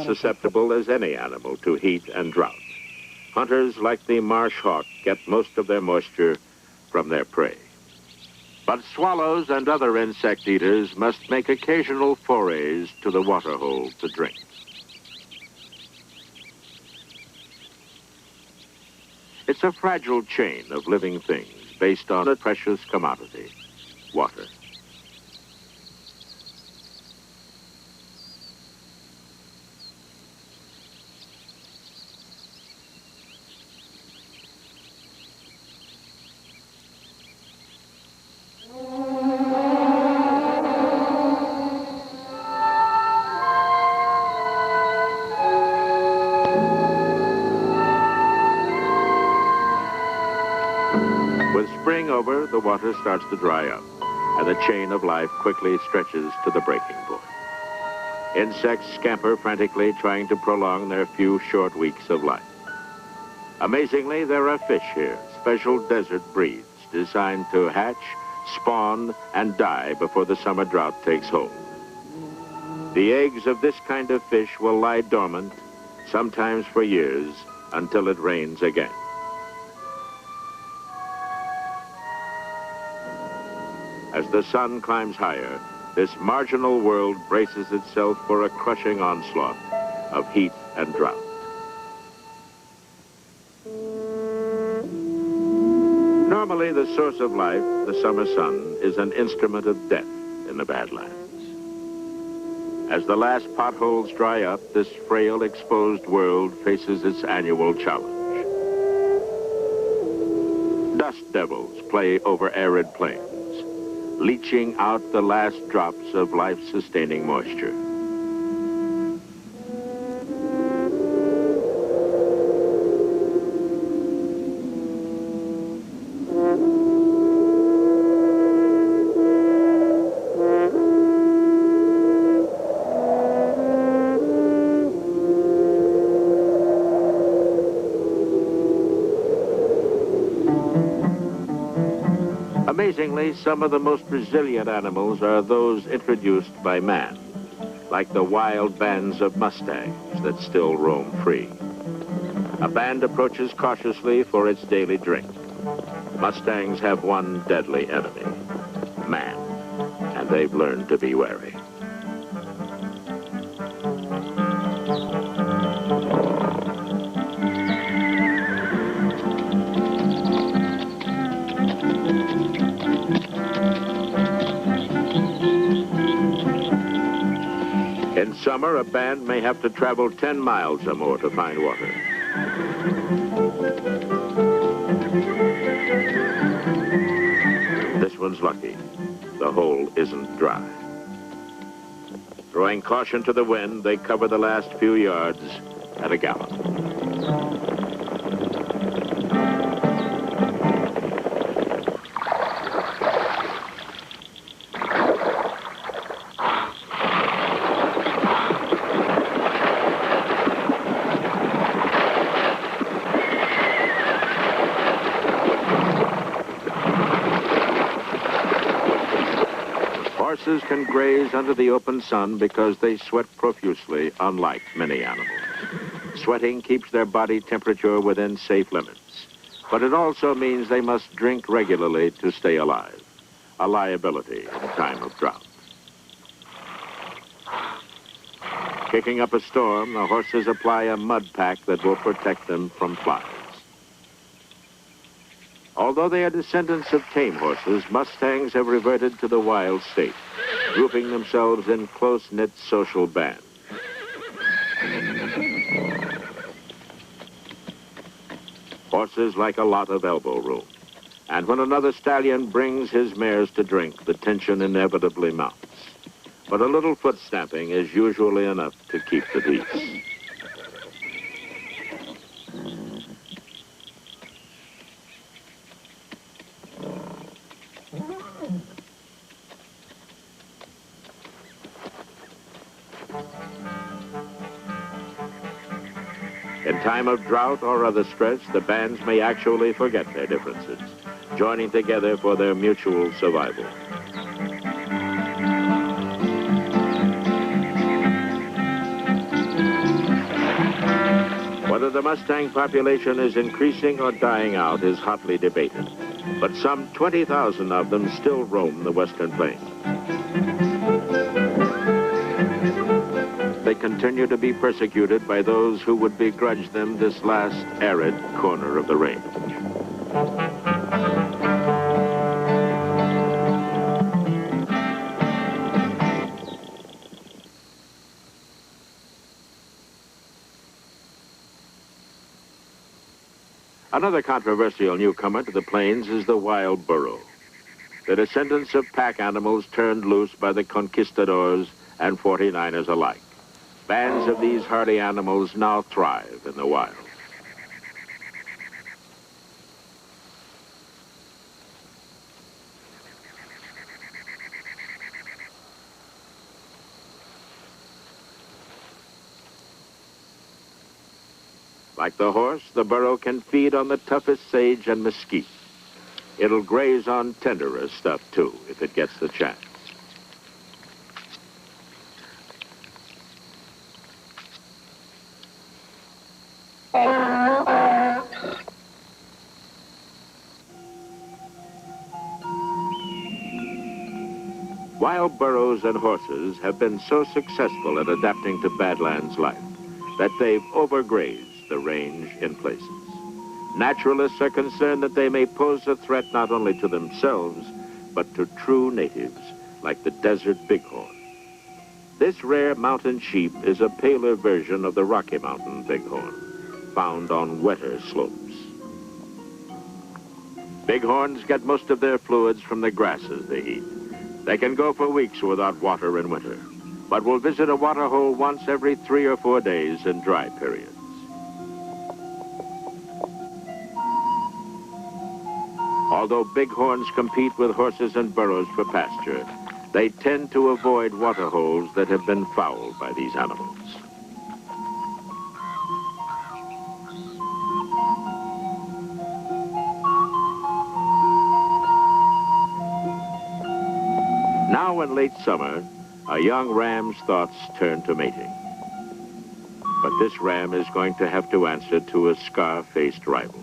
Susceptible as any animal to heat and drought. Hunters, like the marsh hawk, get most of their moisture from their prey. But swallows and other insect eaters must make occasional forays to the waterhole to drink. It's a fragile chain of living things based on a precious commodity, water. With spring over, the water starts to dry up, and the chain of life quickly stretches to the breaking point. Insects scamper frantically, trying to prolong their few short weeks of life. Amazingly, there are fish here, special desert breeds designed to hatch, spawn, and die before the summer drought takes hold. The eggs of this kind of fish will lie dormant, sometimes for years, until it rains again. As the sun climbs higher, this marginal world braces itself for a crushing onslaught of heat and drought. Normally, the source of life, the summer sun, is an instrument of death in the Badlands. As the last potholes dry up, this frail, exposed world faces its annual challenge. Dust devils play over arid plains, leaching out the last drops of life-sustaining moisture. Amazingly, some of the most resilient animals are those introduced by man, like the wild bands of Mustangs that still roam free. A band approaches cautiously for its daily drink. Mustangs have one deadly enemy, man, and they've learned to be wary. In summer, a band may have to travel 10 miles or more to find water. This one's lucky. The hole isn't dry. Throwing caution to the wind, they cover the last few yards at a gallop. Horses can graze under the open sun because they sweat profusely, unlike many animals. Sweating keeps their body temperature within safe limits, but it also means they must drink regularly to stay alive, a liability in a time of drought. Kicking up a storm, the horses apply a mud pack that will protect them from flies. Although they are descendants of tame horses, Mustangs have reverted to the wild state, grouping themselves in close-knit social bands. Horses like a lot of elbow room. And when another stallion brings his mares to drink, the tension inevitably mounts. But a little foot stamping is usually enough to keep the peace. In time of drought or other stress, the bands may actually forget their differences, joining together for their mutual survival. Whether the Mustang population is increasing or dying out is hotly debated, but some 20,000 of them still roam the western plains. They continue to be persecuted by those who would begrudge them this last arid corner of the range. Another controversial newcomer to the plains is the wild burro, the descendants of pack animals turned loose by the conquistadors and 49ers alike. Bands of these hardy animals now thrive in the wild. Like the horse, the burro can feed on the toughest sage and mesquite. It'll graze on tenderer stuff, too, if it gets the chance. Wild burros and horses have been so successful at adapting to Badlands life that they've overgrazed the range in places. Naturalists are concerned that they may pose a threat not only to themselves, but to true natives, like the desert bighorn. This rare mountain sheep is a paler version of the Rocky Mountain bighorn, found on wetter slopes. Bighorns get most of their fluids from the grasses they eat. They can go for weeks without water in winter, but will visit a water hole once every 3 or 4 days in dry periods. Although bighorns compete with horses and burros for pasture, they tend to avoid water holes that have been fouled by these animals. Now in late summer, a young ram's thoughts turn to mating. But this ram is going to have to answer to a scar-faced rival.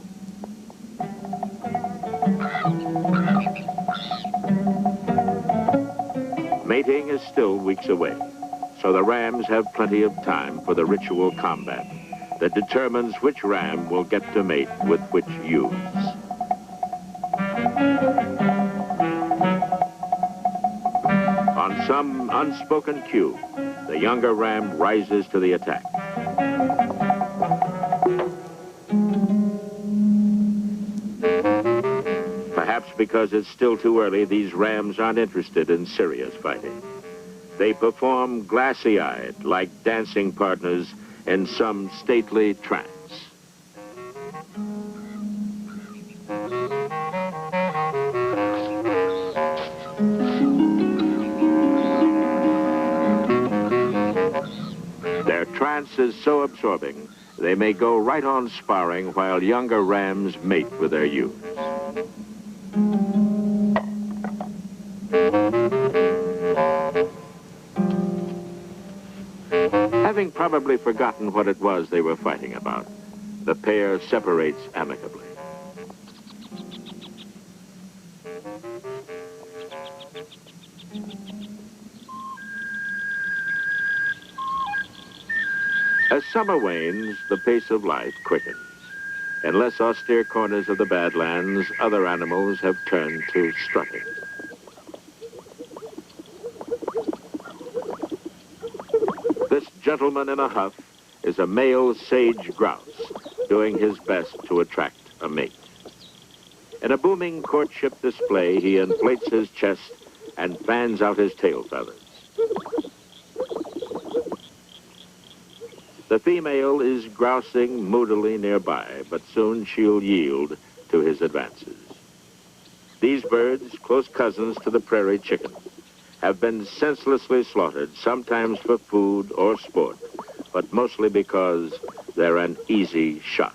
Mating is still weeks away, so the rams have plenty of time for the ritual combat that determines which ram will get to mate with which ewes. On some unspoken cue, the younger ram rises to the attack. Perhaps because it's still too early, these rams aren't interested in serious fighting. They perform glassy-eyed, like dancing partners in some stately trance. Their trance is so absorbing, they may go right on sparring while younger rams mate with their ewes. Having probably forgotten what it was they were fighting about, the pair separates amicably. As summer wanes, the pace of life quickens. In less austere corners of the Badlands, other animals have turned to strutting. This gentleman in a huff is a male sage grouse, doing his best to attract a mate. In a booming courtship display, he inflates his chest and fans out his tail feathers. The female is grousing moodily nearby, but soon she'll yield to his advances. These birds, close cousins to the prairie chicken, have been senselessly slaughtered, sometimes for food or sport, but mostly because they're an easy shot.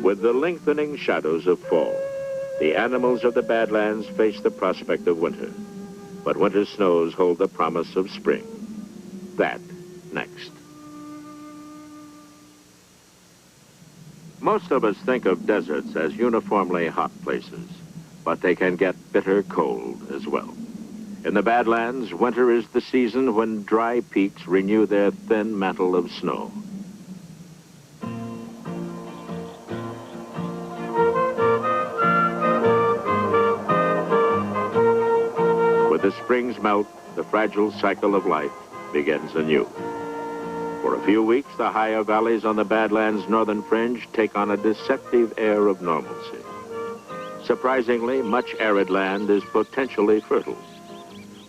With the lengthening shadows of fall, the animals of the Badlands face the prospect of winter. But winter snows hold the promise of spring. That next. Most of us think of deserts as uniformly hot places, but they can get bitter cold as well. In the Badlands, winter is the season when dry peaks renew their thin mantle of snow. With the spring's melt, the fragile cycle of life begins anew. For a few weeks, the higher valleys on the Badlands' northern fringe take on a deceptive air of normalcy. Surprisingly, much arid land is potentially fertile.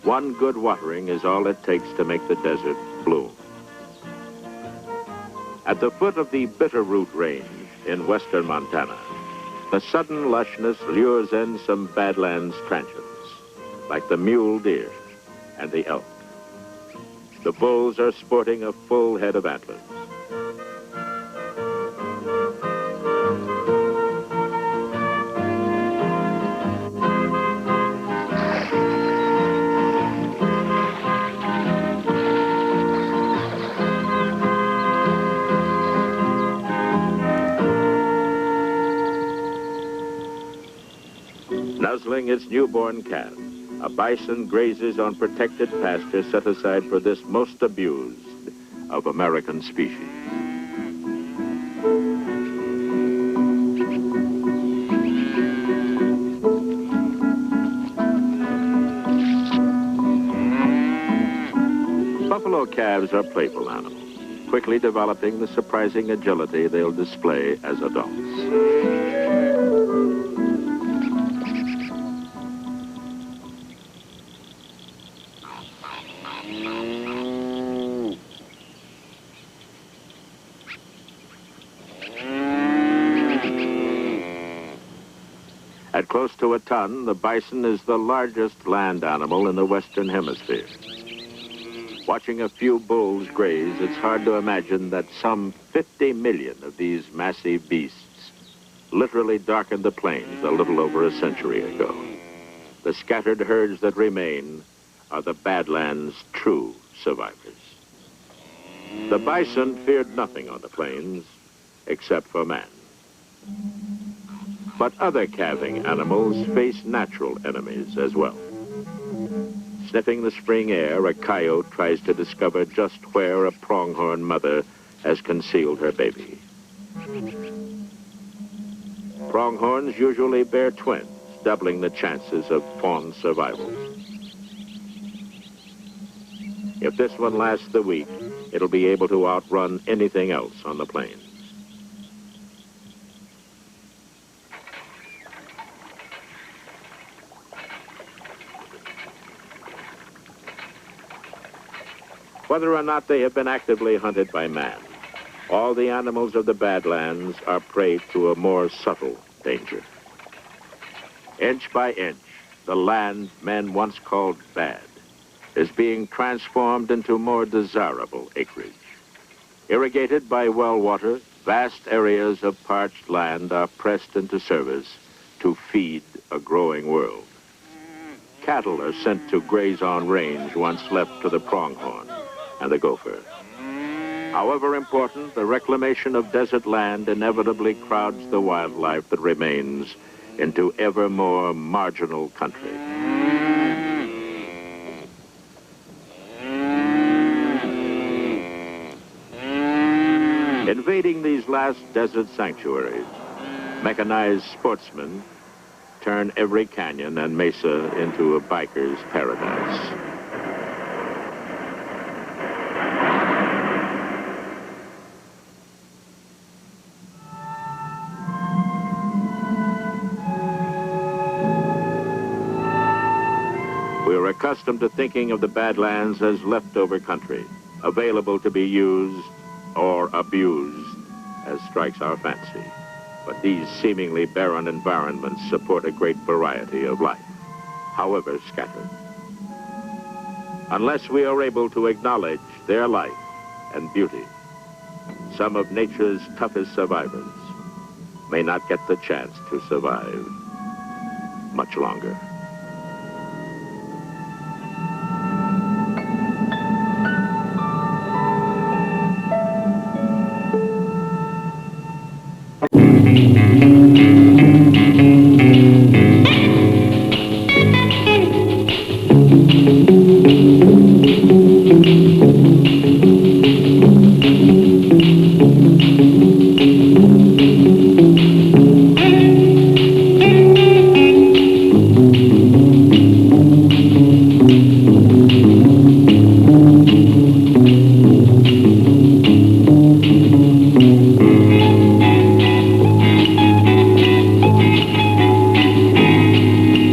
One good watering is all it takes to make the desert bloom. At the foot of the Bitterroot Range in western Montana, the sudden lushness lures in some Badlands transients, like the mule deer and the elk. The bulls are sporting a full head of antlers. Nuzzling its newborn calf, a bison grazes on protected pasture set aside for this most abused of American species. Buffalo calves are playful animals, quickly developing the surprising agility they'll display as adults. At close to a ton, the bison is the largest land animal in the Western Hemisphere. Watching a few bulls graze, it's hard to imagine that some 50 million of these massive beasts literally darkened the plains a little over a century ago. The scattered herds that remain are the Badlands' true survivors. The bison feared nothing on the plains except for man. But other calving animals face natural enemies as well. Sniffing the spring air, a coyote tries to discover just where a pronghorn mother has concealed her baby. Pronghorns usually bear twins, doubling the chances of fawn survival. If this one lasts the week, it'll be able to outrun anything else on the plains. Whether or not they have been actively hunted by man, all the animals of the Badlands are prey to a more subtle danger. Inch by inch, the land men once called bad is being transformed into more desirable acreage. Irrigated by well water, vast areas of parched land are pressed into service to feed a growing world. Cattle are sent to graze on range once left to the pronghorn and the gopher. However important, the reclamation of desert land inevitably crowds the wildlife that remains into ever more marginal country. Invading these last desert sanctuaries, mechanized sportsmen turn every canyon and mesa into a biker's paradise. accustomed to thinking of the Badlands as leftover country, available to be used or abused as strikes our fancy. But these seemingly barren environments support a great variety of life, however scattered. Unless we are able to acknowledge their life and beauty, some of nature's toughest survivors may not get the chance to survive much longer.